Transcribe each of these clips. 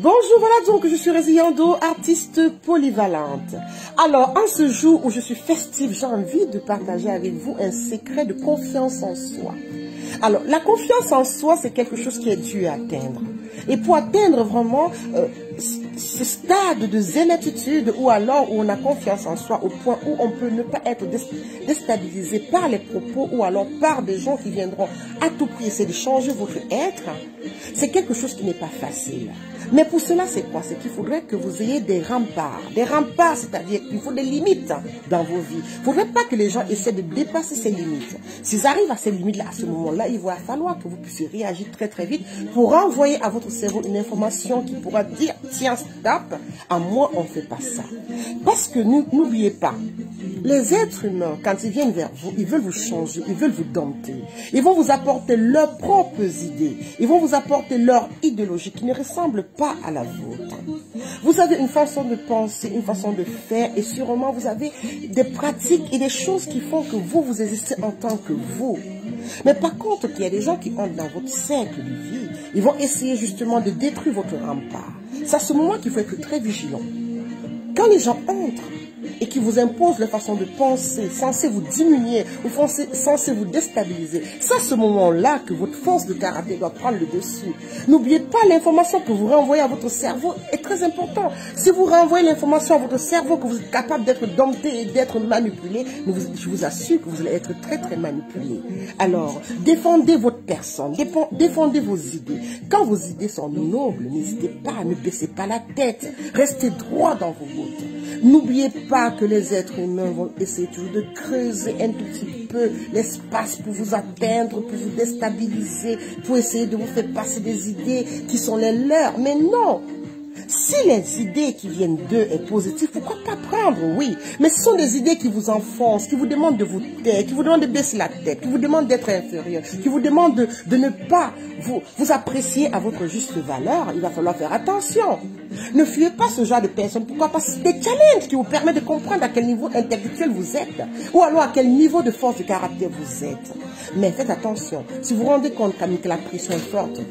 Bonjour, voilà donc je suis Résiando, artiste polyvalente. Alors, en ce jour où je suis festive, j'ai envie de partager avec vous un secret de confiance en soi. Alors, la confiance en soi, c'est quelque chose qui est dur à atteindre. Et pour atteindre vraiment ce stade de zénitude ou alors où on a confiance en soi au point où on peut ne pas être déstabilisé par les propos ou alors par des gens qui viendront à tout prix essayer de changer votre être, c'est quelque chose qui n'est pas facile. Mais pour cela, c'est quoi? C'est qu'il faudrait que vous ayez des remparts. Des remparts, c'est-à-dire qu'il faut des limites dans vos vies. Il ne faudrait pas que les gens essaient de dépasser ces limites. S'ils arrivent à ces limites-là, à ce moment-là, il va falloir que vous puissiez réagir très très vite pour envoyer à votre cerveau une information qui pourra dire « Tiens, stop, à moi, on ne fait pas ça ». Parce que n'oubliez pas, les êtres humains, quand ils viennent vers vous, ils veulent vous changer, ils veulent vous dompter. Ils vont vous apporter leurs propres idées. Ils vont vous apporter leur idéologie qui ne ressemble pas à la vôtre. Vous avez une façon de penser, une façon de faire et sûrement vous avez des pratiques et des choses qui font que vous existez en tant que vous. Mais par contre, il y a des gens qui entrent dans votre cercle de vie, ils vont essayer justement de détruire votre rempart. C'est à ce moment qu'il faut être très vigilant. Quand les gens entrent et qui vous imposent leur façon de penser, censé vous diminuer ou censé vous déstabiliser, c'est à ce moment-là que votre force de caractère doit prendre le dessus. N'oubliez pas, l'information que vous renvoyez à votre cerveau est très importante. Si vous renvoyez l'information à votre cerveau que vous êtes capable d'être dompté et d'être manipulé, je vous assure que vous allez être très très manipulé. Alors, défendez votre personne, défendez vos idées. Quand vos idées sont nobles, n'hésitez pas, ne baissez pas la tête, restez droit dans vos bottes. N'oubliez pas que les êtres humains vont essayer toujours de creuser un tout petit peu l'espace pour vous atteindre, pour vous déstabiliser, pour essayer de vous faire passer des idées qui sont les leurs. Mais non! Si les idées qui viennent d'eux sont positives, pourquoi pas prendre, oui. Mais ce sont des idées qui vous enfoncent, qui vous demandent de vous taire, qui vous demandent de baisser la tête, qui vous demandent d'être inférieur, qui vous demandent de ne pas vous apprécier à votre juste valeur. Il va falloir faire attention. Ne fuyez pas ce genre de personnes. Pourquoi? Parce que c'est des challenges qui vous permettent de comprendre à quel niveau intellectuel vous êtes, ou alors à quel niveau de force de caractère vous êtes. Mais faites attention. Si vous vous rendez compte que la pression est forte,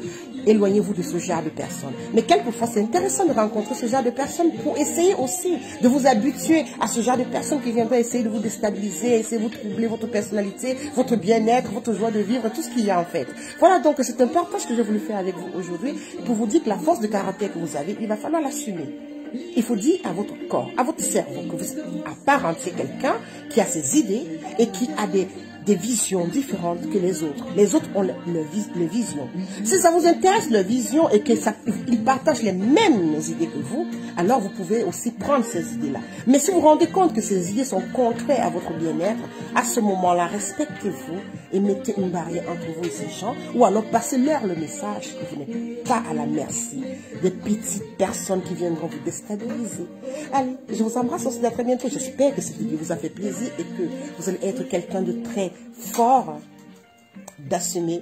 éloignez-vous de ce genre de personnes. Mais quelquefois, c'est intéressant de rencontrer ce genre de personnes pour essayer aussi de vous habituer à ce genre de personnes qui viendront essayer de vous déstabiliser, essayer de vous troubler votre personnalité, votre bien-être, votre joie de vivre, tout ce qu'il y a en fait. Voilà donc, c'est un partage que j'ai voulu faire avec vous aujourd'hui pour vous dire que la force de caractère que vous avez, il va falloir l'assumer. Il faut dire à votre corps, à votre cerveau que vous êtes à part entière quelqu'un qui a ses idées et qui a des visions différentes que les autres. Les autres ont leur vision. Si ça vous intéresse, leur vision, et qu'ils partagent les mêmes idées que vous, alors vous pouvez aussi prendre ces idées-là. Mais si vous vous rendez compte que ces idées sont contraires à votre bien-être, à ce moment-là, respectez-vous et mettez une barrière entre vous et ces gens, ou alors passez-leur le message que vous n'êtes pas à la merci des petites personnes qui viendront vous déstabiliser. Allez, je vous embrasse, on se dit à très bientôt. J'espère que cette vidéo vous a fait plaisir et que vous allez être quelqu'un de très fort, d'assumé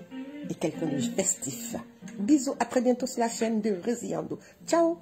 et quelqu'un de festif. Bisous, à très bientôt sur la chaîne de Résiando. Ciao!